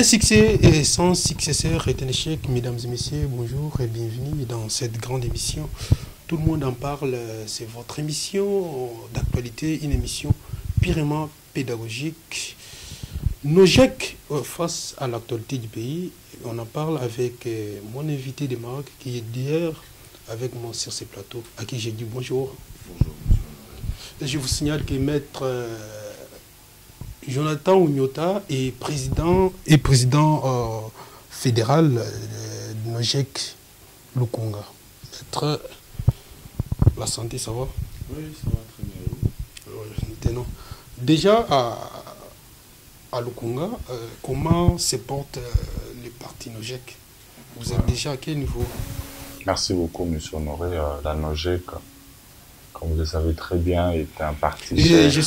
Un succès et sans successeur est un échec. Mesdames et messieurs, bonjour et bienvenue dans cette grande émission. Tout le monde en parle, c'est votre émission d'actualité, une émission purement pédagogique. Nogec face à l'actualité du pays, on en parle avec mon invité de marque qui est d'hier avec moi sur ce plateau, à qui j'ai dit bonjour. Bonjour, monsieur. Je vous signale que maître Jonathan Ougnota est président fédéral de Nogec Lukunga. La santé, ça va? Oui, ça va très bien. Déjà, à Lukunga, comment se porte le parti Nogec? Vous êtes déjà à quel niveau? Merci beaucoup, monsieur Honoré. La Nogec, comme vous le savez très bien, est un parti cher. Je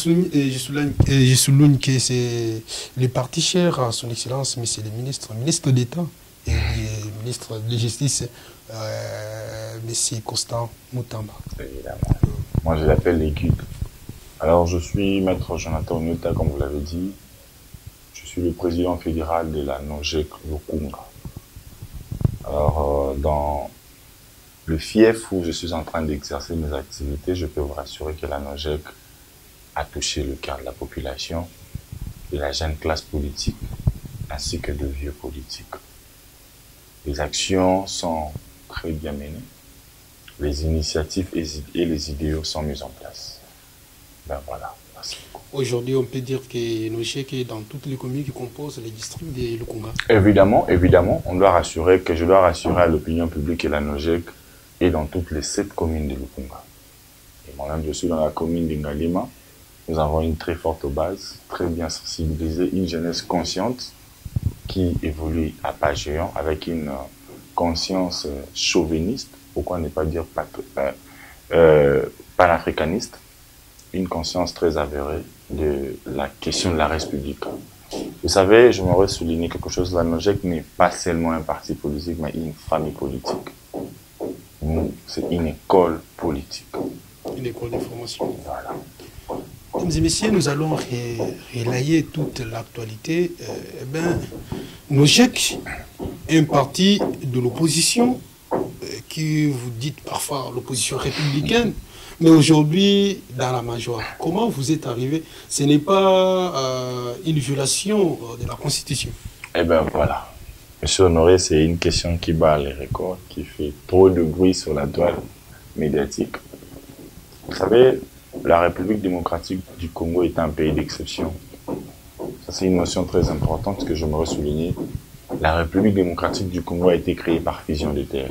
souligne que c'est le parti cher à son excellence, monsieur le ministre d'État et le ministre de Justice, monsieur Constant Moutamba. Évidemment. Moi, je l'appelle les guides. Alors, je suis maître Jonathan Ougnota, comme vous l'avez dit. Je suis le président fédéral de la Nogec Lukunga. Alors, dans le fief où je suis en train d'exercer mes activités, je peux vous rassurer que la Nogec a touché le cœur de la population, de la jeune classe politique, ainsi que de vieux politiques. Les actions sont très bien menées, les initiatives et les idéaux sont mis en place. Ben voilà, merci beaucoup. Aujourd'hui, on peut dire que Nogec est dans toutes les communes qui composent les districts de Lukunga. Évidemment, je dois rassurer à l'opinion publique que la Nogec est dans toutes les 7 communes de Lukunga. Et moi-même, je suis dans la commune d'Ingalima. Nous avons une très forte base, très bien sensibilisée, une jeunesse consciente qui évolue à pas géant avec une conscience chauviniste, pourquoi ne pas dire panafricaniste, une conscience très avérée de la question de la race publique. Vous savez, je m'aurais souligné quelque chose, la Nogec n'est pas seulement un parti politique, mais une famille politique. C'est une école politique. Une école de formation. Voilà. Mesdames et messieurs, nous allons relayer toute l'actualité. Nogec est un parti de l'opposition, qui vous dites parfois l'opposition républicaine, mais aujourd'hui dans la majorité. Comment vous êtes arrivé? Ce n'est pas une violation de la Constitution? Eh bien voilà. Monsieur Honoré, c'est une question qui bat les records, qui fait trop de bruit sur la toile médiatique. Vous savez, la République démocratique du Congo est un pays d'exception. Ça, c'est une notion très importante que j'aimerais souligner. La République démocratique du Congo a été créée par fusion de terres.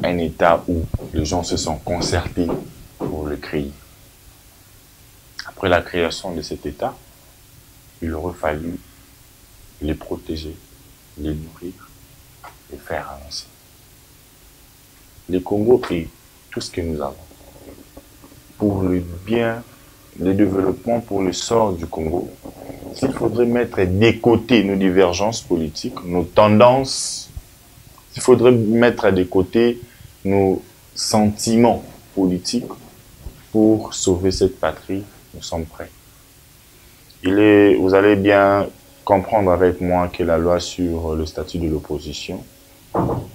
Un État où les gens se sont concertés pour le créer. Après la création de cet État, il aurait fallu les protéger, les nourrir et faire avancer. Le Congo est tout ce que nous avons. Pour le bien, le développement, pour le sort du Congo, s'il faudrait mettre de côté nos divergences politiques, nos tendances, s'il faudrait mettre de côté nos sentiments politiques pour sauver cette patrie, nous sommes prêts. Vous allez bien comprendre avec moi que la loi sur le statut de l'opposition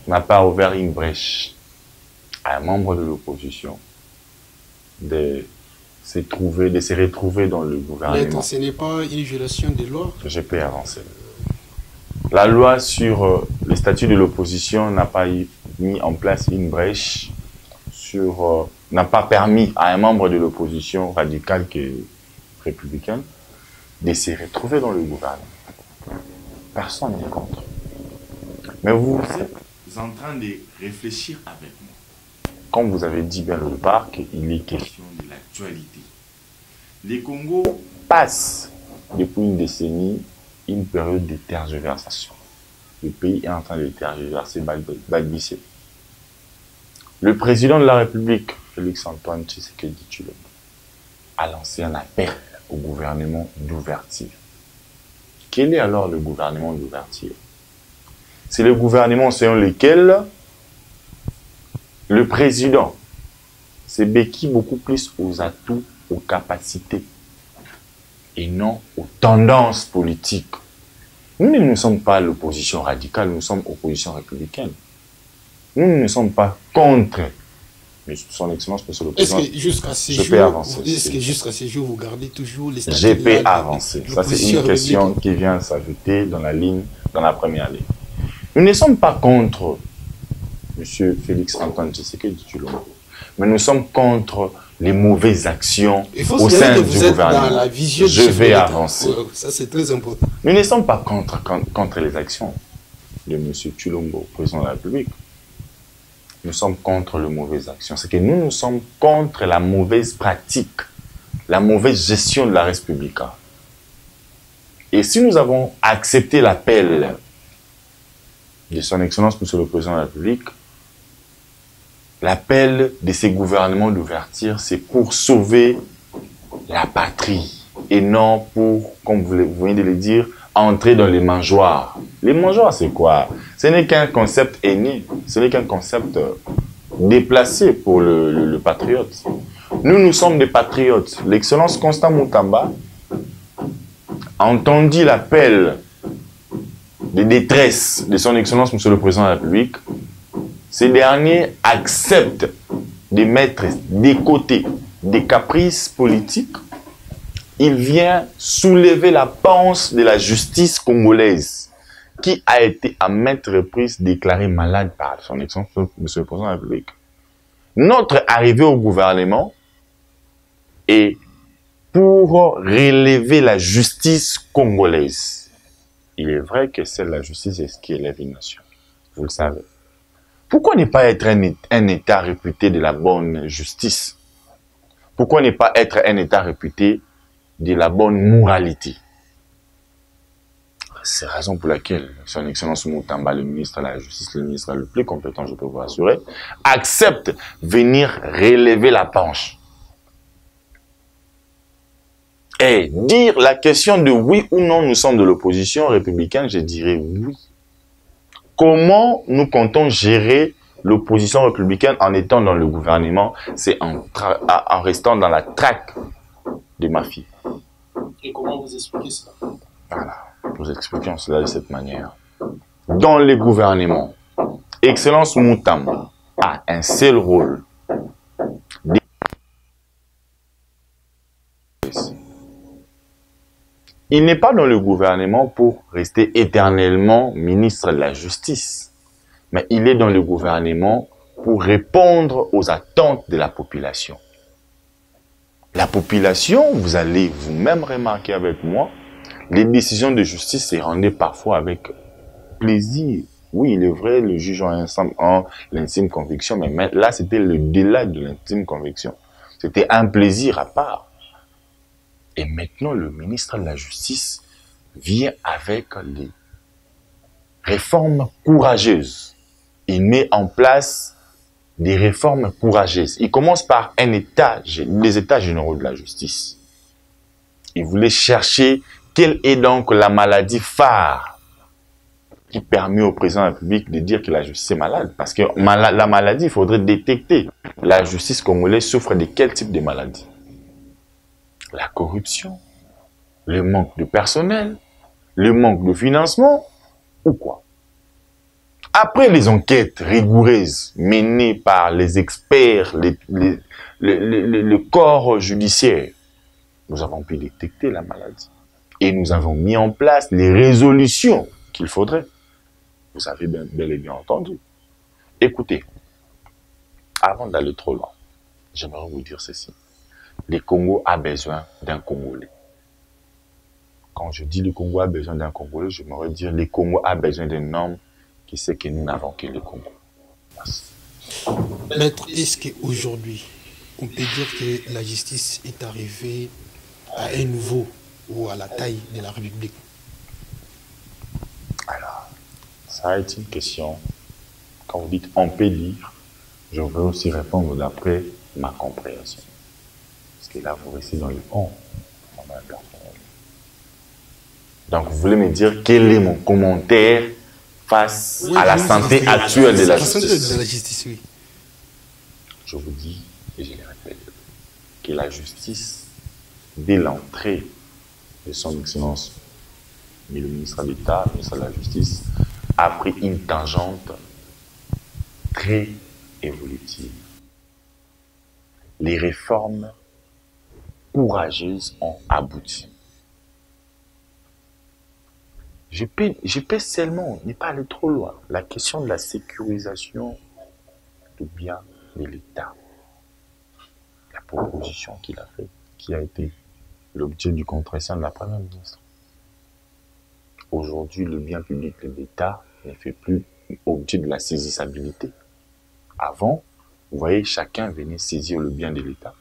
n'a pas ouvert une brèche à un membre de l'opposition de se retrouver dans le gouvernement. Ce n'est pas une violation des lois? Je peux avancer. La loi sur le statut de l'opposition n'a pas mis en place une brèche n'a pas permis à un membre de l'opposition radicale que républicaine de se retrouver dans le gouvernement. Personne n'est contre. Mais vous êtes en train de réfléchir avec moi. Comme vous avez dit bien au départ, qu'il est question de l'actualité. Le Congo passe depuis une décennie une période de tergiversation. Le pays est en train de tergiverser, balbutier. Le président de la République, Félix-Antoine Tshisekedi Tshilombo, a lancé un appel au gouvernement d'ouverture. Quel est alors le gouvernement d'ouverture? C'est le gouvernement selon lequel le président se béquille beaucoup plus aux atouts, aux capacités et non aux tendances politiques. Nous ne sommes pas l'opposition radicale, nous sommes opposition républicaine. Nous ne sommes pas contre son Excellence, Monsieur le Président. Est-ce que jusqu'à ces jours, vous gardez toujours les statuts? Je peux avancer. Ça, c'est une question qui vient s'ajouter dans la première ligne. Nous ne sommes pas contre Monsieur Félix Antoine Tshisekedi Tshilombo, mais nous sommes contre les mauvaises actions au sein du gouvernement. Je vais avancer. Ça, c'est très important. Nous ne sommes pas contre les actions de M. Tshilombo, président de la République. Nous sommes contre les mauvaises actions. C'est que nous sommes contre la mauvaise pratique, la mauvaise gestion de la République. Et si nous avons accepté l'appel de son Excellence, M. le Président de la République, l'appel de ces gouvernements d'ouverture, c'est pour sauver la patrie et non pour, comme vous venez de le dire, entrer dans les mangeoires. Les mangeoires, c'est quoi? Ce n'est qu'un concept aîné, ce n'est qu'un concept déplacé pour le patriote. Nous sommes des patriotes. L'Excellence Constant Moutamba a entendu l'appel de détresse de son Excellence, Monsieur le Président de la République. Ces derniers acceptent de mettre de côté des caprices politiques. Il vient soulever la panse de la justice congolaise qui a été à maintes reprises déclarée malade par son Excellence, Monsieur le Président de la République. Notre arrivée au gouvernement est pour relever la justice congolaise. Il est vrai que c'est la justice qui élève une nation. Vous le savez. Pourquoi ne pas être un État réputé de la bonne justice? Pourquoi ne pas être un État réputé de la bonne moralité? C'est la raison pour laquelle son Excellence Moutamba, le ministre de la Justice, le ministre le plus compétent, je peux vous assurer, accepte venir relever la panche. Et dire la question de oui ou non nous sommes de l'opposition républicaine, je dirais oui. Comment nous comptons gérer l'opposition républicaine en étant dans le gouvernement? C'est en restant dans la traque des mafias. Et comment vous expliquez cela? Voilà, nous expliquons cela de cette manière. Dans les gouvernements, Excellence Moutamba a un seul rôle. Il n'est pas dans le gouvernement pour rester éternellement ministre de la Justice, mais il est dans le gouvernement pour répondre aux attentes de la population. La population, vous allez vous-même remarquer avec moi, les décisions de justice se rendaient parfois avec plaisir. Oui, il est vrai, le juge en l'intime conviction, mais là, c'était le délai de l'intime conviction. C'était un plaisir à part. Et maintenant, le ministre de la Justice vient avec les réformes courageuses. Il met en place des réformes courageuses. Il commence par les états généraux de la justice. Il voulait chercher quelle est donc la maladie phare qui permet au président de la République de dire que la justice est malade. Parce que la maladie, il faudrait détecter. La justice congolaise souffre de quel type de maladie? La corruption, le manque de personnel, le manque de financement, ou quoi? Après les enquêtes rigoureuses menées par les experts, le corps judiciaire, nous avons pu détecter la maladie. Et nous avons mis en place les résolutions qu'il faudrait. Vous avez bel et bien entendu. Écoutez, avant d'aller trop loin, j'aimerais vous dire ceci. Le Congo a besoin d'un Congolais. Quand je dis le Congo a besoin d'un Congolais, j'aimerais dire le Congo a besoin d'un homme qui sait que nous n'avons que le Congo. Merci. Maître, est-ce qu'aujourd'hui, on peut dire que la justice est arrivée à un niveau ou à la taille de la République? Alors, ça est une question. Quand vous dites on peut dire, je veux aussi répondre d'après ma compréhension. Parce que là, vous restez dans le on. Donc, vous voulez me dire quel est mon commentaire face à la santé actuelle de la justice? Oui. Je vous dis, et je le répète, que la justice, dès l'entrée de son Excellence, le ministre d'État, le ministre de la Justice, a pris une tangente très évolutive. Les réformes courageuses ont abouti. Je peux seulement ne pas aller trop loin. La question de la sécurisation du bien de l'État. La proposition qu'il a faite, qui a été l'objet du contrestant de la Première ministre. Aujourd'hui, le bien public de l'État ne fait plus objet de la saisissabilité. Avant, vous voyez, chacun venait saisir le bien de l'État.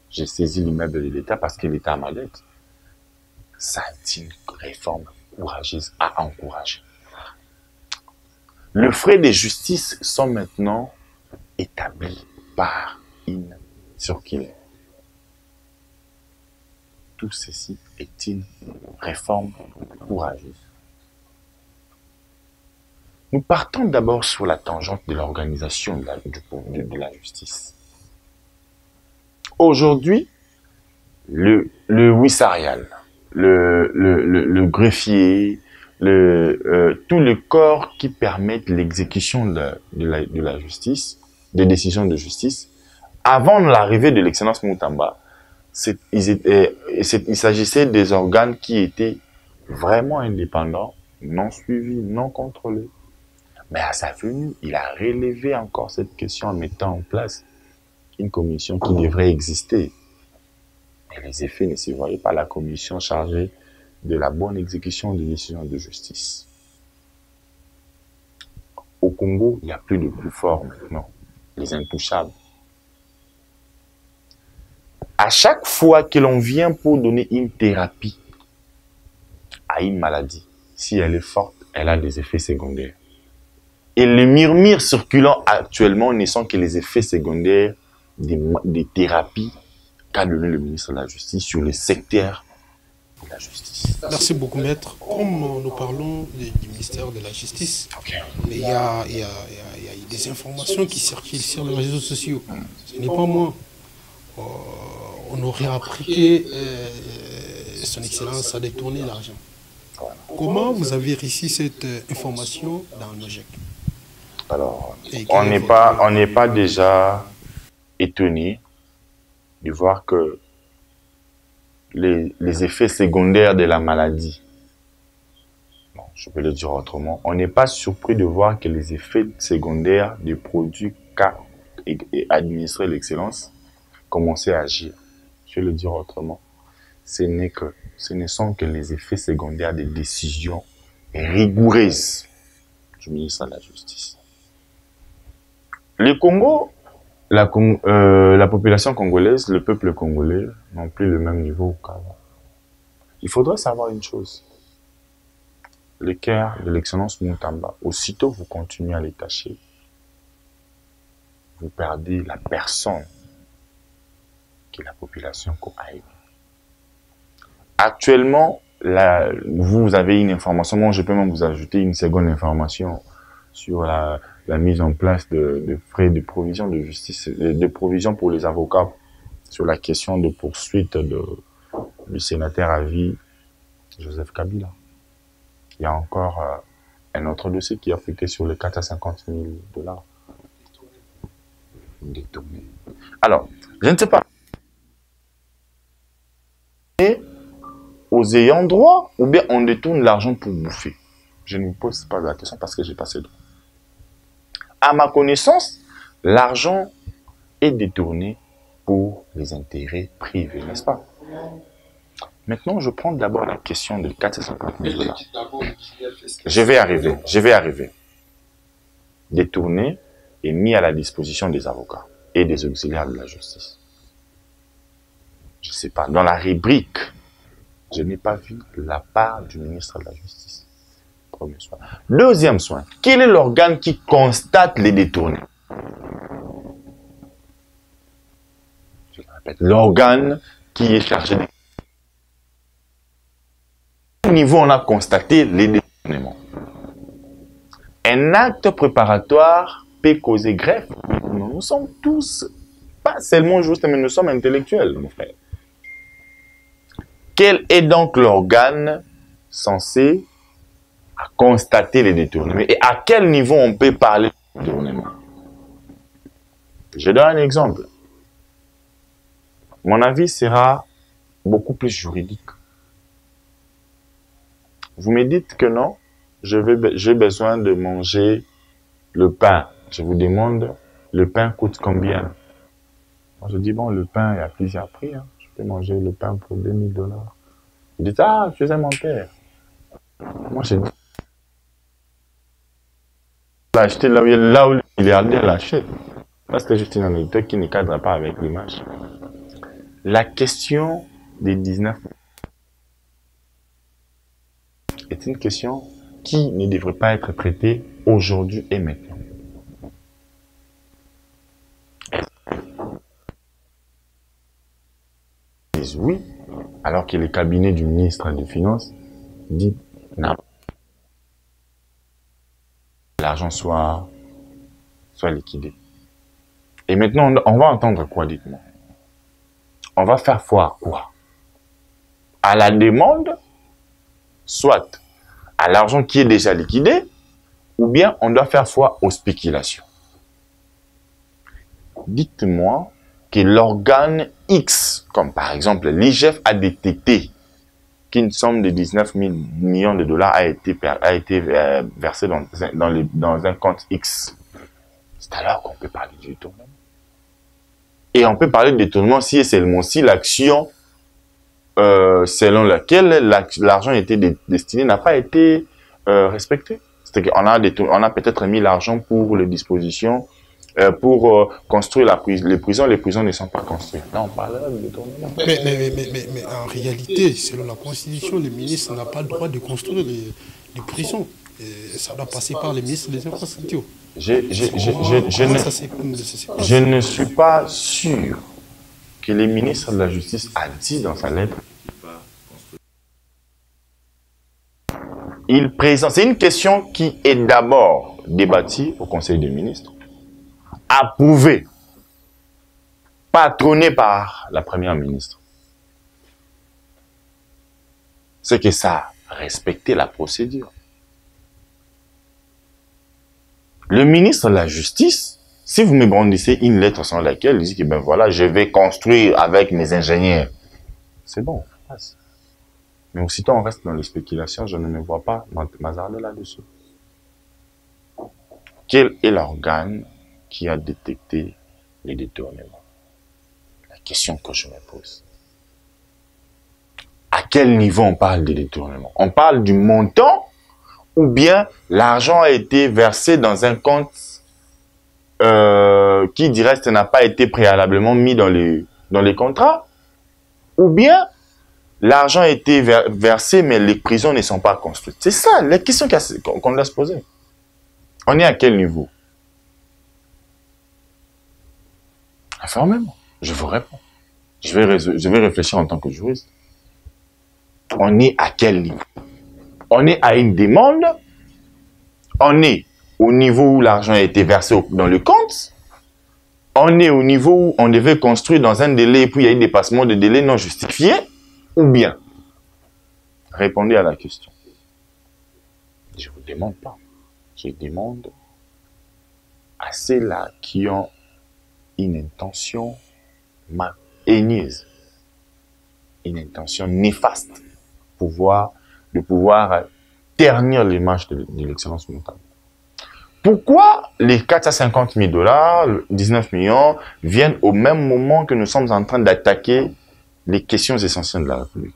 J'ai saisi l'immeuble de l'État parce que l'État a ma dette. Ça, c'est une réforme courageuse à encourager. Les frais de justice sont maintenant établis par une circulaire. Tout ceci est une réforme courageuse. Nous partons d'abord sur la tangente de l'organisation de la justice. Aujourd'hui, le wissarial, le greffier, tout le corps qui permettent l'exécution de la justice, des décisions de justice, avant l'arrivée de l'excellence Moutamba, il s'agissait des organes qui étaient vraiment indépendants, non suivis, non contrôlés. Mais à sa venue, il a relevé encore cette question en mettant en place une commission qui devrait exister. Mais les effets ne se voyaient pas. La commission chargée de la bonne exécution des décisions de justice. Au Congo, il n'y a plus de plus fort maintenant, les intouchables. À chaque fois que l'on vient pour donner une thérapie à une maladie, si elle est forte, elle a des effets secondaires. Et les murmures circulant actuellement ne sont que les effets secondaires des thérapies qu'a donné le ministre de la Justice sur le secteur de la justice. Merci beaucoup, maître. Comme nous parlons du ministère de la Justice, il y a des informations qui circulent sur les réseaux sociaux. Ce n'est pas moi. On aurait appris que son Excellence a détourné l'argent. Comment vous avez réussi cette information dans le GEC? Alors, on n'est pas déjà étonné de voir que les effets secondaires de la maladie, bon, je peux le dire autrement, on n'est pas surpris de voir que les effets secondaires des produits qu'a administré l'excellence commençaient à agir. Je vais le dire autrement. Ce ne sont que les effets secondaires des décisions rigoureuses du ministre de la Justice. Le Congo, la population congolaise, le peuple congolais n'ont plus le même niveau qu'avant. Il faudrait savoir une chose. Le cœur de l'excellence Moutamba, aussitôt vous continuez à les cacher, vous perdez la personne que la population a aimée. Actuellement, vous avez une information, moi je peux même vous ajouter une seconde information sur la mise en place de frais de provision de justice, de provision pour les avocats sur la question de poursuite du sénateur à vie Joseph Kabila. Il y a encore un autre dossier qui est affecté sur les 450 000 $. Détourné. Alors, je ne sais pas. Aux ayants droit, ou bien on détourne l'argent pour bouffer. Je ne me pose pas la question parce que j'ai passé droit. À ma connaissance, l'argent est détourné pour les intérêts privés, n'est-ce pas? Maintenant, je prends d'abord la question de 450 000 $. Je vais arriver. Détourné et mis à la disposition des avocats et des auxiliaires de la justice. Je ne sais pas. Dans la rubrique, je n'ai pas vu la part du ministre de la Justice. Premier soin. Deuxième soin. Quel est l'organe qui constate les détournements? Je le répète. L'organe qui est chargé de... À quel niveau on a constaté les détournements? Un acte préparatoire peut causer greffe. Nous sommes tous, pas seulement justes, mais nous sommes intellectuels, mon frère. Quel est donc l'organe censé constater les détournements? Et à quel niveau on peut parler de détournement? Je donne un exemple. Mon avis sera beaucoup plus juridique. Vous me dites que non, j'ai besoin de manger le pain. Je vous demande, le pain coûte combien? Moi, je dis, bon, le pain, il y a plusieurs prix. Hein. Je peux manger le pain pour $2000. Vous dites, ah, je suis un menteur. Moi, je dis, l'acheter là où le milliardaire l'achète. Parce que juste une anecdote qui ne cadre pas avec l'image. La question des 19 est une question qui ne devrait pas être traitée aujourd'hui et maintenant. Oui, alors que le cabinet du ministre des Finances dit non. L'argent soit liquidé. Et maintenant, on va entendre quoi, dites-moi? On va faire foi quoi? À la demande, soit à l'argent qui est déjà liquidé, ou bien on doit faire foi aux spéculations. Dites-moi que l'organe X, comme par exemple l'IGF, a détecté qu'une somme de 19 000 millions de dollars a été versée dans un compte X. C'est alors qu'on peut parler du détournement. Et on peut parler de détournement si et seulement si l'action selon laquelle l'argent était destiné n'a pas été respectée. C'est-à-dire qu'on a peut-être mis l'argent pour les dispositions, pour construire les prisons ne sont pas construites. Là, on parle de détournement. Mais en réalité, selon la Constitution, le ministre n'a pas le droit de construire les prisons. Et ça doit passer par le ministre des Infrastructures. Je ne suis pas sûr que le ministre de la Justice a dit dans sa lettre. Il présente. C'est une question qui est d'abord débattue au Conseil des ministres, approuvée, patronnée par la première ministre. C'est que ça a respecté la procédure. Le ministre de la Justice, si vous me brandissez une lettre sans laquelle il dit que ben voilà, je vais construire avec mes ingénieurs, c'est bon, on passe. Mais aussitôt on reste dans les spéculations, je ne me vois pas m'hasarder là-dessus. Quel est l'organe qui a détecté les détournements? La question que je me pose. À quel niveau on parle des détournements? On parle du montant ou bien l'argent a été versé dans un compte qui, du reste, n'a pas été préalablement mis dans les contrats? Ou bien l'argent a été versé, mais les prisons ne sont pas construites? C'est ça, la question qu'on doit se poser. On est à quel niveau? Informez-moi, je vous réponds. Je vais réfléchir en tant que juriste. On est à quel niveau? On est à une demande, on est au niveau où l'argent a été versé dans le compte, on est au niveau où on devait construire dans un délai et puis il y a eu un dépassement de délai non justifié, ou bien? Répondez à la question. Je ne vous demande pas. Je demande à ceux-là qui ont une intention haineuse, une intention néfaste, de pouvoir ternir l'image de l'excellence montable. Pourquoi les 450 000 $, 19 millions, viennent au même moment que nous sommes en train d'attaquer les questions essentielles de la République?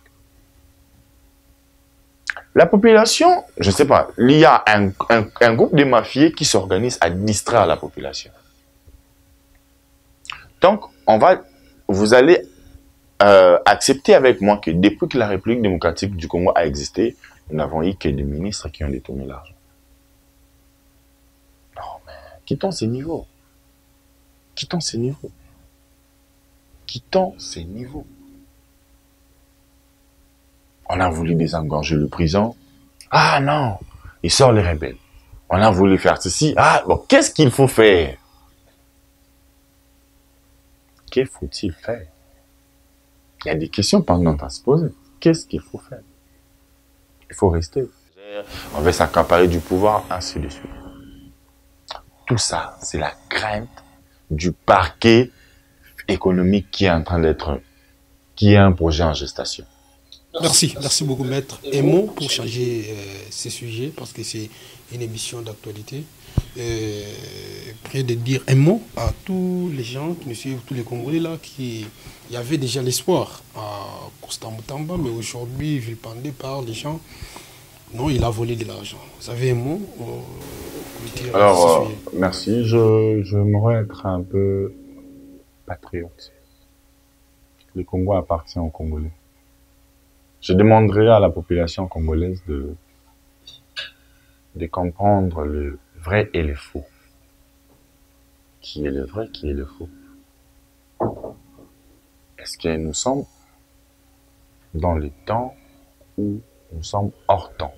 La population, je ne sais pas, il y a un groupe de mafieux qui s'organise à distraire la population. Donc, vous allez accepter avec moi que depuis que la République démocratique du Congo a existé, nous n'avons eu que des ministres qui ont détourné l'argent. Non, mais quittons ces niveaux. Quittons ces niveaux. Quittons ces niveaux. On a voulu désengorger le prison. Ah non, il sort les rebelles. On a voulu faire ceci. Ah, bon, qu'est-ce qu'il faut faire? Que faut-il faire? Il y a des questions pendantes à se poser. qu'est-ce qu'il faut faire? Il faut rester. On veut s'accaparer du pouvoir, ainsi de suite. Tout ça, c'est la crainte du parquet économique qui est en train d'être, qui est un projet en gestation. Merci beaucoup maître. Un mot pour changer ces sujets, parce que c'est une émission d'actualité. Priez de dire un mot à tous les gens qui nous suivent, tous les Congolais là, qui y avait déjà l'espoir à Constant Mutamba, mais aujourd'hui, vilipendé par les gens, non, il a volé de l'argent. Vous avez un mot Alors, merci. J'aimerais être un peu patriote. Le Congo appartient aux Congolais. Je demanderai à la population congolaise de comprendre le vrai et le faux. Qui est le vrai, qui est le faux? Est-ce que nous sommes dans les temps où nous sommes hors temps?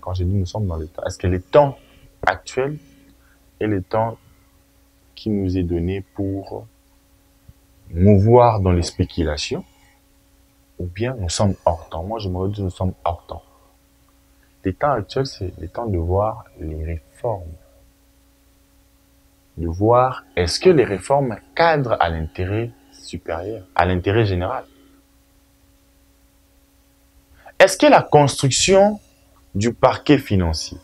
Quand je dis nous sommes dans les temps, est-ce que les temps actuels et les temps qui nous est donné pour mouvoir dans les spéculations, ou bien nous sommes hors temps? Moi, je me dis nous sommes hors temps. Les temps actuels, c'est les temps de voir les réformes. De voir est-ce que les réformes cadrent à l'intérêt supérieur, à l'intérêt général. Est-ce que la construction du parquet financier,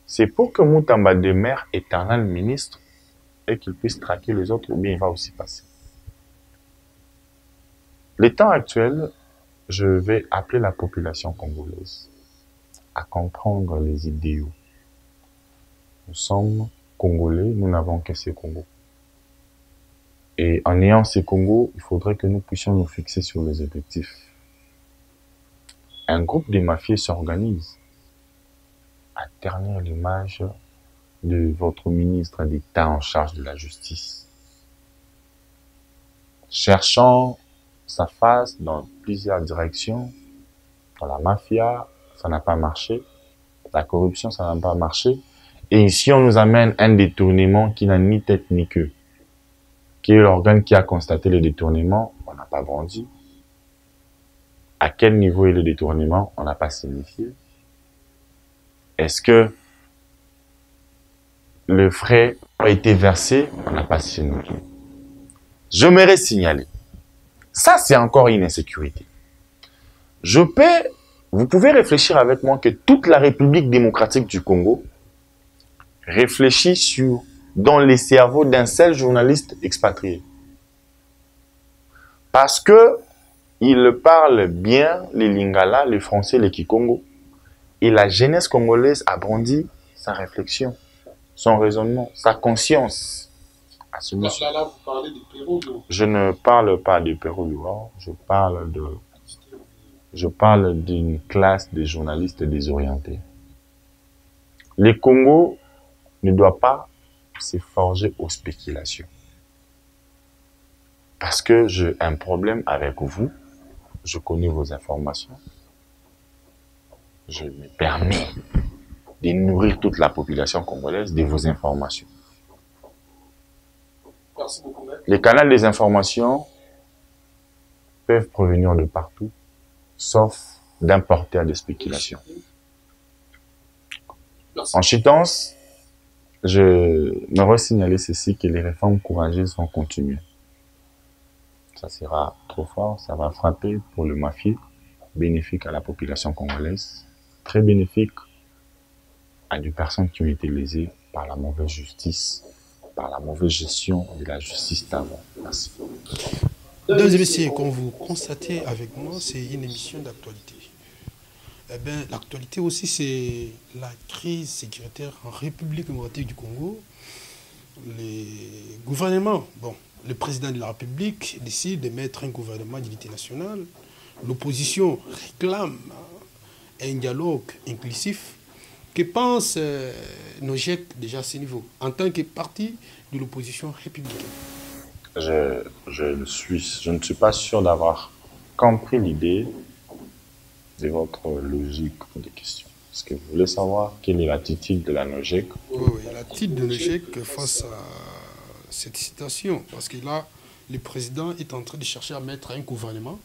c'est pour que Mutamba demeure éternel ministre et qu'il puisse traquer les autres, ou bien il va aussi passer? Les temps actuels, je vais appeler la population congolaise à comprendre les idéaux. Nous sommes Congolais, nous n'avons que ces Congos. Et en ayant ces Congos, il faudrait que nous puissions nous fixer sur les objectifs. Un groupe de mafieux s'organise à ternir l'image de votre ministre d'État en charge de la justice, cherchant sa face dans plusieurs directions. Dans la mafia, ça n'a pas marché. La corruption, ça n'a pas marché. Et ici, on nous amène un détournement qui n'a ni tête ni queue. Qui est l'organe qui a constaté le détournement? On n'a pas grandi. À quel niveau est le détournement? On n'a pas signifié. Est-ce que le frais a été versé? On n'a pas signifié. J'aimerais signaler. Ça, c'est encore une insécurité. Vous pouvez réfléchir avec moi que toute la République démocratique du Congo réfléchit dans les cerveaux d'un seul journaliste expatrié. Parce que il parle bien les Lingala, les Français, les Kikongo. Et la jeunesse congolaise a brandi sa réflexion, son raisonnement, sa conscience à ce monsieur. Là, vous parlez de Pérou. Je ne parle pas de Pérou, je parle d'une classe de journalistes désorientés. Les Congos ne doivent pas se forger aux spéculations. Parce que j'ai un problème avec vous, je connais vos informations, je me permets de nourrir toute la population congolaise de vos informations. Merci beaucoup, maître. Les canaux des informations peuvent provenir de partout, sauf d'un porteur de spéculation. Merci. En chitance, je me signaler ceci, que les réformes courageuses vont continuer. Ça sera trop fort, ça va frapper pour le mafieux, bénéfique à la population congolaise, très bénéfique à des personnes qui ont été lésées par la mauvaise justice, par la mauvaise gestion de la justice d'avant. Merci. Mesdames et messieurs, comme vous constatez avec moi, c'est une émission d'actualité. Eh bien, l'actualité aussi, c'est la crise sécuritaire en République démocratique du Congo. Les gouvernements, le président de la République décide de mettre un gouvernement d'unité nationale. L'opposition réclame un dialogue inclusif. Que pense Nojek déjà à ce niveau, en tant que parti de l'opposition républicaine? Je ne suis pas sûr d'avoir compris l'idée de votre logique de question. Est-ce que vous voulez savoir quelle est l'attitude de la Nojek? Oui, l'attitude de Nojek face à cette citation. Parce que là, le président est en train de chercher à mettre un gouvernement,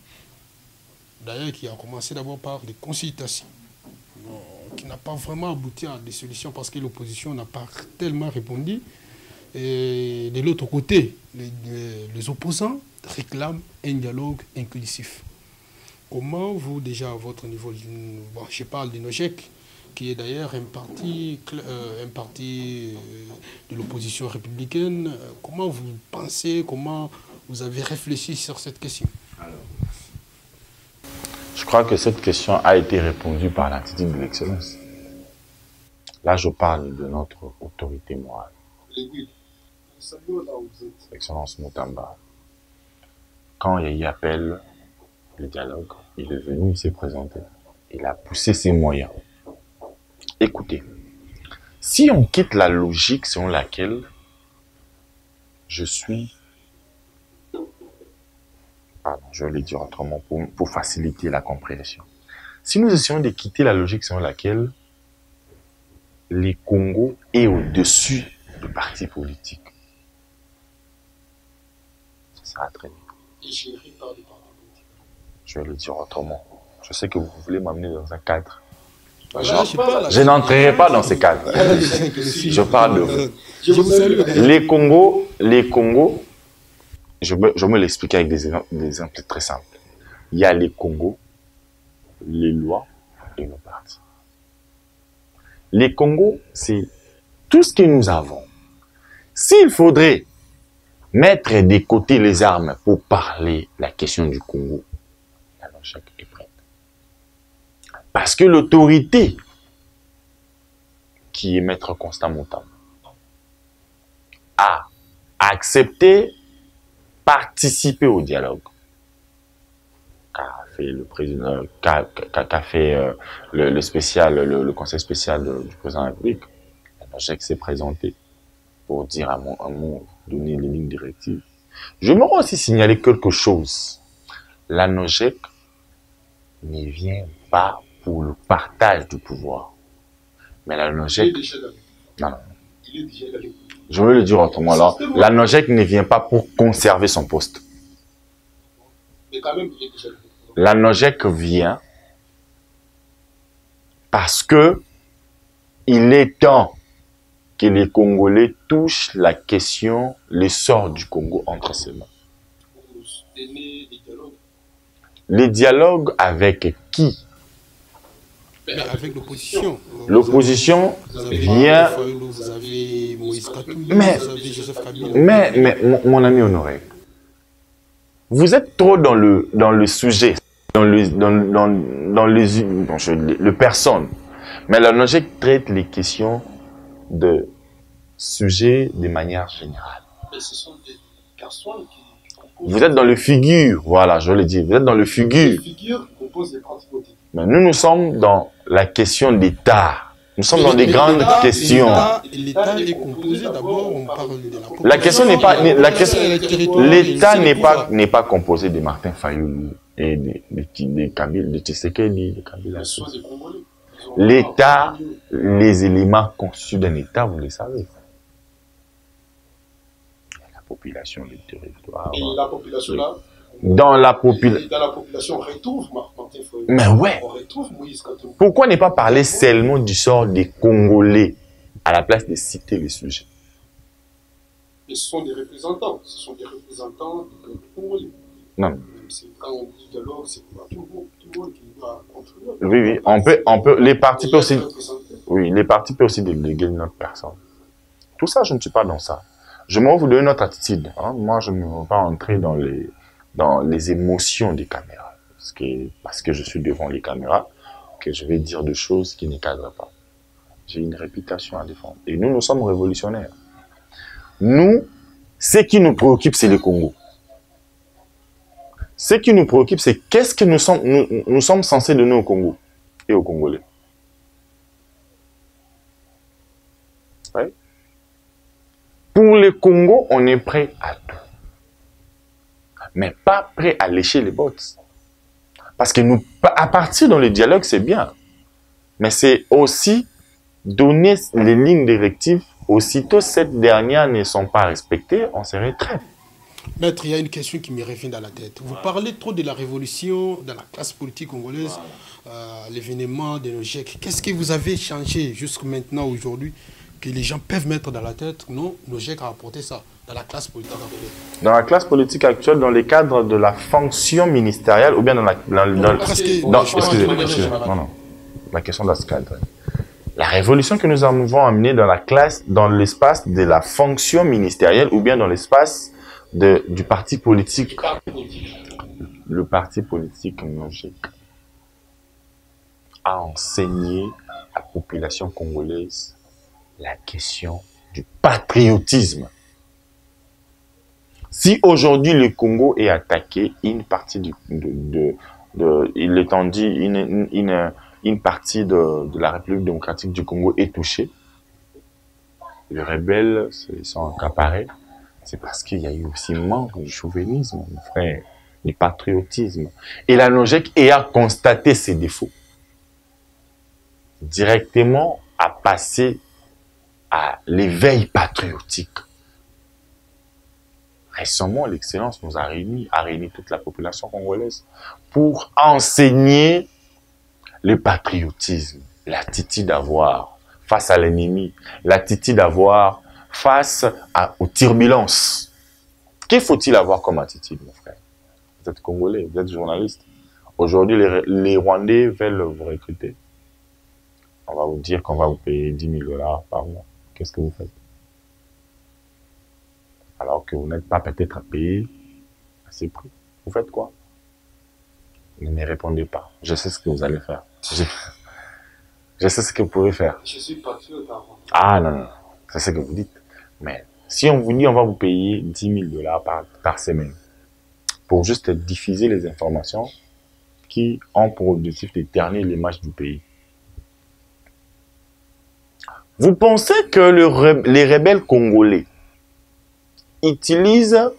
d'ailleurs qui a commencé d'abord par des consultations, qui n'a pas vraiment abouti à des solutions parce que l'opposition n'a pas tellement répondu. Et de l'autre côté, les opposants réclament un dialogue inclusif. Comment vous, déjà à votre niveau, bon, je parle de NOJEC, qui est d'ailleurs un parti de l'opposition républicaine, comment vous pensez, comment vous avez réfléchi sur cette question? Alors, je crois que cette question a été répondue par l'attitude de l'excellence. Là, je parle de notre autorité morale. L'excellence Moutamba. Quand il y appelle le dialogue, il est venu, il s'est présenté. Il a poussé ses moyens. Écoutez, si on quitte la logique selon laquelle je suis... Pardon, je vais le dire autrement pour faciliter la compréhension. Si nous essayons de quitter la logique selon laquelle les Congos est au-dessus du parti politique, ça sera très bien. Je vais le dire autrement. Je sais que vous voulez m'amener dans un cadre. Je n'entrerai pas dans ces cadres. Je parle de vous. Les Congos, je me l'explique avec des exemples très simples. Il y a les Congos, les lois et nos partis. Les Congos, c'est tout ce que nous avons. S'il faudrait mettre de côté les armes pour parler la question du Congo, alors chacun est prêt. Parce que l'autorité qui est Maître Constant Moutamba a accepté participer au dialogue qu'a fait le président, qu'a fait le spécial, le conseil spécial du président de la République. Alors chacun s'est présenté pour dire à mon donner les lignes directives. Je m'aurais aussi signalé quelque chose. La NOJEC ne vient pas pour le partage du pouvoir. Mais la NOJEC... Non. Je veux le dire autrement. Alors, la NOJEC ne vient pas pour conserver son poste. Mais quand même, il est déjà... La NOJEC vient parce que il est temps que les Congolais touchent la question, l'essor du Congo entre ses mains. Les dialogues avec qui? Avec l'opposition. L'opposition vient... Vous avez Moïse Katumbi, vous avez Joseph Kabila. Mais mon ami honoré, vous êtes trop dans le sujet, dans le personne. Mais la logique traite les questions de sujets de manière générale. Mais ce sont des personnes qui... Vous êtes dans le figure, voilà, je le dis, vous êtes dans le figure. Les figures composent les partis politiques. Mais nous sommes dans la question d'État. Nous sommes dans des grandes questions. L'État est composé d'abord, on parle de la population. La question n'est pas, l'État n'est pas composé de Martin Fayulu et de Kabila, de Tshisekedi, de Kabila. L'État, les éléments constitués d'un État, vous le savez. La population, le territoire. Et la population là, dans la population, on retrouve Martin Fayulu. Mais ouais. On retrouve Moïse Katumbi. Pourquoi ne pas parler seulement du sort des Congolais à la place de citer les sujets? Et ce sont des représentants. Ce sont des représentants du Congolais. Non. Quand on dit dialogue, c'est pas tout le monde qui doit contribuer. Oui, on peut, les partis peuvent aussi, oui, les partis peuvent aussi déléguer notre personne. Tout ça, je ne suis pas dans ça. Je vais vous donner notre attitude. Hein. Moi, je ne veux pas entrer dans les émotions des caméras. Parce que je suis devant les caméras, que je vais dire des choses qui ne cadrent pas. J'ai une réputation à défendre. Et nous sommes révolutionnaires. Nous, ce qui nous préoccupe, c'est le Congo. Ce qui nous préoccupe, c'est qu'est-ce que nous sommes censés donner au Congo et aux Congolais. Ouais. Pour le Congo, on est prêt à tout. Mais pas prêt à lécher les bottes. Parce que à partir dans le dialogue, c'est bien. Mais c'est aussi donner les lignes directives. Aussitôt, ces dernières ne sont pas respectées, on se retraite. Maître, il y a une question qui me revient dans la tête. Vous parlez trop de la révolution dans la classe politique congolaise, l'événement de nos GIEC. Qu'est-ce que vous avez changé jusqu'à maintenant, aujourd'hui, que les gens peuvent mettre dans la tête? Non, nos GIEC a apporté ça dans la classe politique actuelle. Dans la classe politique actuelle, dans les cadres de la fonction ministérielle, ou bien dans la... Excusez-moi, non. La question doit se cadrer. La révolution que nous avons amenée dans la classe, dans l'espace de la fonction ministérielle, ou bien dans l'espace du parti politique. Le parti politique logique a enseigné à la population congolaise la question du patriotisme. Si aujourd'hui le Congo est attaqué, une partie il est en dit, une partie de la République démocratique du Congo est touchée, les rebelles se sont accaparés, c'est parce qu'il y a eu aussi manque du chauvinisme, mon frère, du patriotisme. Et la logique ayant constaté ces défauts, directement a passé à l'éveil patriotique. Récemment, l'Excellence nous a réuni toute la population congolaise pour enseigner le patriotisme, l'attitude à avoir face à l'ennemi, l'attitude à avoir face aux turbulences. Qu'il faut-il avoir comme attitude, mon frère? Vous êtes Congolais, vous êtes journaliste. Aujourd'hui, les Rwandais veulent vous recruter. On va vous dire qu'on va vous payer 10 000 $ par mois. Qu'est-ce que vous faites? Alors que vous n'êtes pas peut-être payé à ces prix. Vous faites quoi? Ne me répondez pas. Je sais ce que vous allez faire. Je sais ce que vous pouvez faire. Je suis patriote avant. Ah non. C'est ce que vous dites. Mais si on vous dit on va vous payer 10 000 $ par semaine pour juste diffuser les informations qui ont pour objectif de ternir l'image du pays. Vous pensez que les rebelles congolais utilisent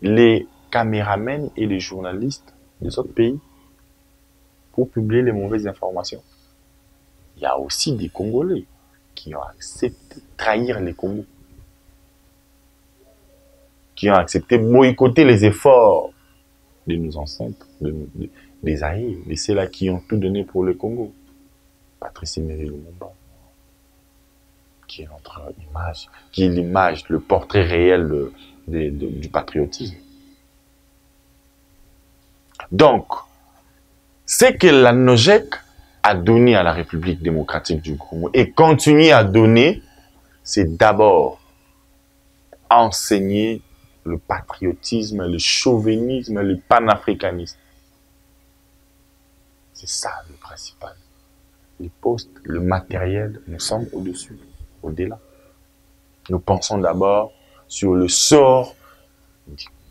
les caméramens et les journalistes de ce pays pour publier les mauvaises informations? Il y a aussi des Congolais qui ont accepté de trahir les Congos, qui ont accepté de boycotter les efforts de nos ancêtres, des aïeux, de ceux-là qui ont tout donné pour le Congo. Patrice Emery Lumumba, qui est notre image, qui est l'image, le portrait réel du patriotisme. Donc, ce que la NOGEC a donné à la République démocratique du Congo et continue à donner, c'est d'abord enseigner le patriotisme, le chauvinisme, le panafricanisme. C'est ça le principal. Les postes, le matériel, nous sommes au-dessus, au-delà. Nous pensons d'abord sur le sort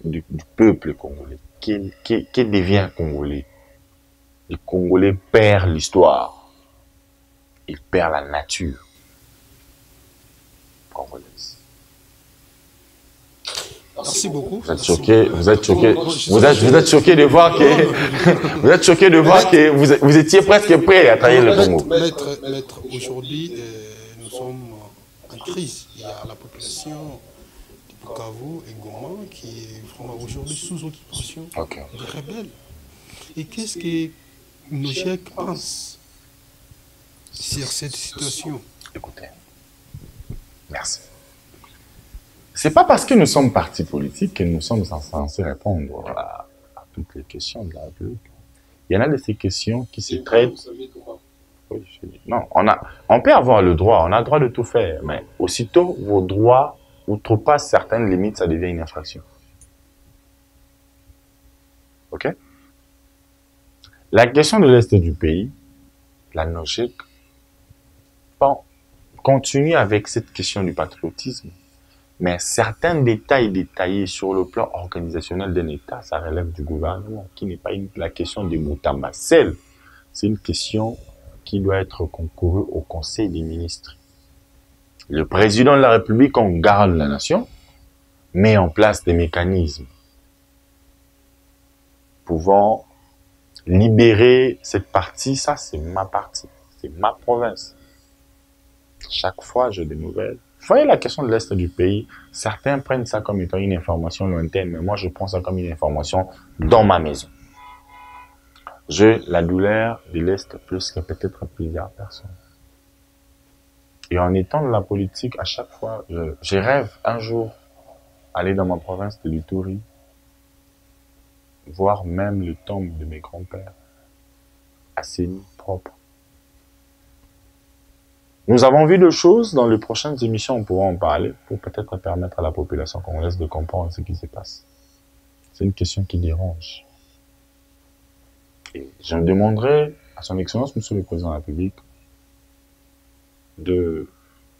du peuple congolais. Qui devient Congolais? Le Congolais perd l'histoire. Il perd la nature congolaise. Merci beaucoup. Vous êtes choqué, vous êtes choqué de voir que, vous êtes choqué de voir que vous étiez presque prêt à trahir le Congo. Maître, aujourd'hui, nous sommes en crise. Il y a la population de Bukavu et Goma qui est vraiment aujourd'hui sous occupation des rebelles. Et qu'est-ce que nos GIEC pensent sur cette situation? Écoutez, merci. C'est pas parce que nous sommes partis politiques que nous sommes censés répondre à toutes les questions de la République. Il y en a de ces questions qui se traitent. Oui, non, on peut avoir le droit, on a le droit de tout faire, mais aussitôt vos droits outrepassent certaines limites, ça devient une infraction. Ok? La question de l'Est du pays, la NOGEC, continue avec cette question du patriotisme. Mais certains détails détaillés sur le plan organisationnel d'un État, ça relève du gouvernement, qui n'est pas la question des Moutamacel. C'est une question qui doit être concourue au Conseil des ministres. Le président de la République, en garant de la nation, met en place des mécanismes pouvant libérer cette partie. Ça, c'est ma partie, c'est ma province. Chaque fois, j'ai des nouvelles. Vous voyez la question de l'Est du pays, certains prennent ça comme étant une information lointaine, mais moi je prends ça comme une information dans ma maison. J'ai la douleur de l'Est plus que peut-être plusieurs personnes. Et en étant de la politique, à chaque fois, je rêve un jour aller dans ma province de l'Ituri, voir même le tombe de mes grands-pères, assainis, propres. Nous avons vu de choses, dans les prochaines émissions, on pourra en parler, pour peut-être permettre à la population congolaise de comprendre ce qui se passe. C'est une question qui dérange. Et je demanderai à son Excellence, Monsieur le Président de la République, de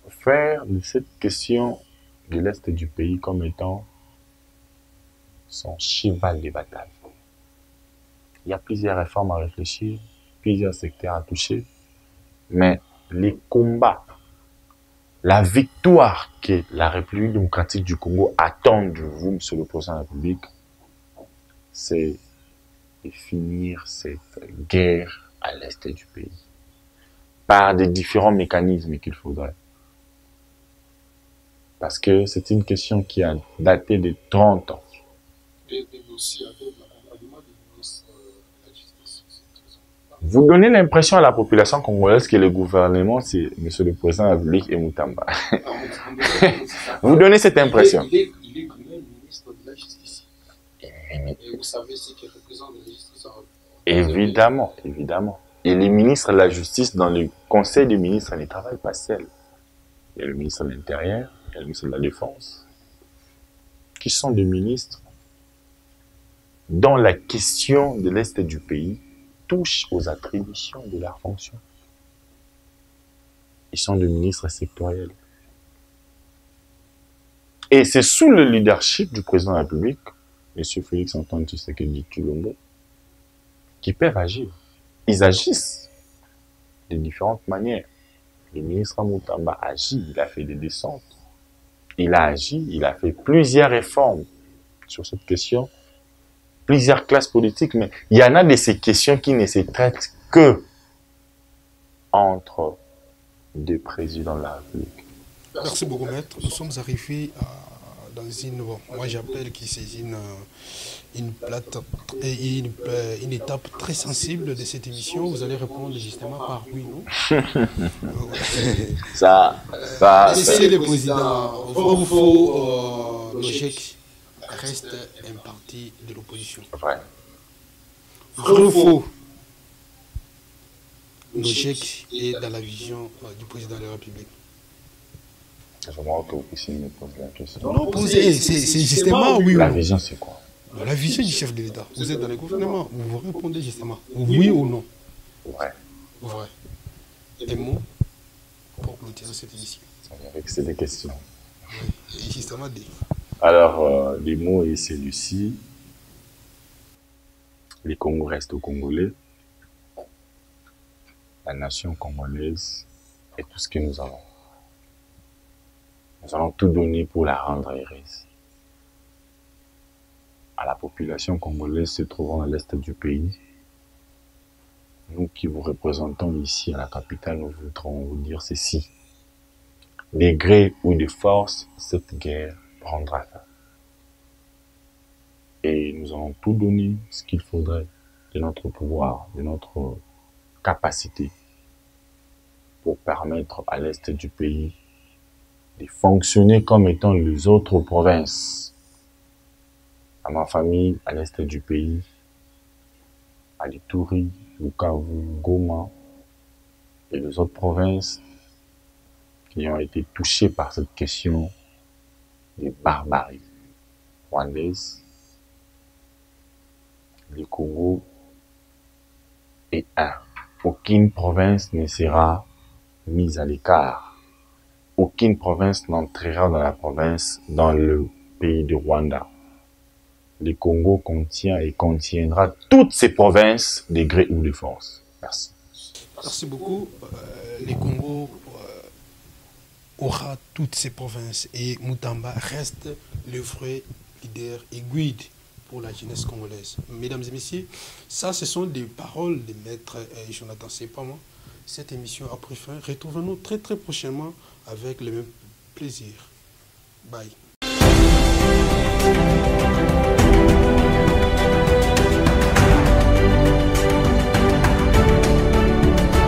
faire de cette question de l'Est du pays comme étant son cheval de bataille. Il y a plusieurs réformes à réfléchir, plusieurs secteurs à toucher, mais les combats, la victoire que la République démocratique du Congo attend de vous, Monsieur le Président de la République, c'est de finir cette guerre à l'Est du pays par des différents mécanismes qu'il faudrait. Parce que c'est une question qui a daté de 30 ans. Vous donnez l'impression à la population congolaise que le gouvernement, c'est Monsieur le Président de la République et Moutamba. Vous donnez cette impression. Il est quand même ministre de la Justice. Et vous savez ce qu'il représente la justice en... Évidemment, évidemment. Et les ministres de la Justice, dans le Conseil des ministres, ne travaillent pas seuls. Il y a le ministre de l'Intérieur, il y a le ministre de la Défense, qui sont des ministres dont la question de l'Est du pays touche aux attributions de leurs fonctions. Ils sont des ministres sectoriels. Et c'est sous le leadership du président de la République, M. Félix Antoine Tshisekedi Tshilombo, qui peuvent agir. Ils agissent de différentes manières. Le ministre Moutamba agit, il a fait des descentes. Il a agi, il a fait plusieurs réformes sur cette question, plusieurs classes politiques, mais il y en a de ces questions qui ne se traitent que entre deux présidents de la République. Merci beaucoup, maître. Nous sommes arrivés dans une... Bon, moi, j'appelle qui c'est une étape très sensible de cette émission. Vous allez répondre justement par oui, non? Monsieur le président, il faut l'OGEC reste un parti de l'opposition. Vrai. Faux. L'OGEC est dans la vision du président de la République. J'aimerais que vous puissiez me poser la question. Non, c'est justement oui ou La non. vision, c'est quoi? La vision du chef de l'État. Vous êtes dans le gouvernement, vous répondez justement oui ou non. Ouais. Vrai. Un mot pour clôturer cette émission. C'est des questions. Et justement, Alors, les mots est celui-ci. Les Congos restent aux Congolais. La nation congolaise est tout ce que nous avons. Nous allons tout donner pour la rendre heureuse. À la population congolaise se trouvant à l'est du pays, nous qui vous représentons ici à la capitale, nous voudrons vous dire ceci. De gré ou de force, cette guerre prendra fin. Et nous allons tout donner ce qu'il faudrait de notre pouvoir, de notre capacité pour permettre à l'est du pays de fonctionner comme étant les autres provinces. À ma famille, à l'est du pays, à l'Ituri, Bukavu, Goma et les autres provinces qui ont été touchées par cette question de barbarie rwandaise. Le Congo est un. Aucune province ne sera mise à l'écart. Aucune province n'entrera dans le pays du Rwanda. Le Congo contient et contiendra toutes ces provinces de gré ou de force. Merci. Merci beaucoup. Le Congo aura toutes ces provinces et Moutamba reste le vrai leader et guide pour la jeunesse congolaise. Mesdames et messieurs, ça ce sont des paroles de maître Jonathan Sepama. Cette émission a pris fin. Retrouvons-nous très prochainement avec le même plaisir. Bye.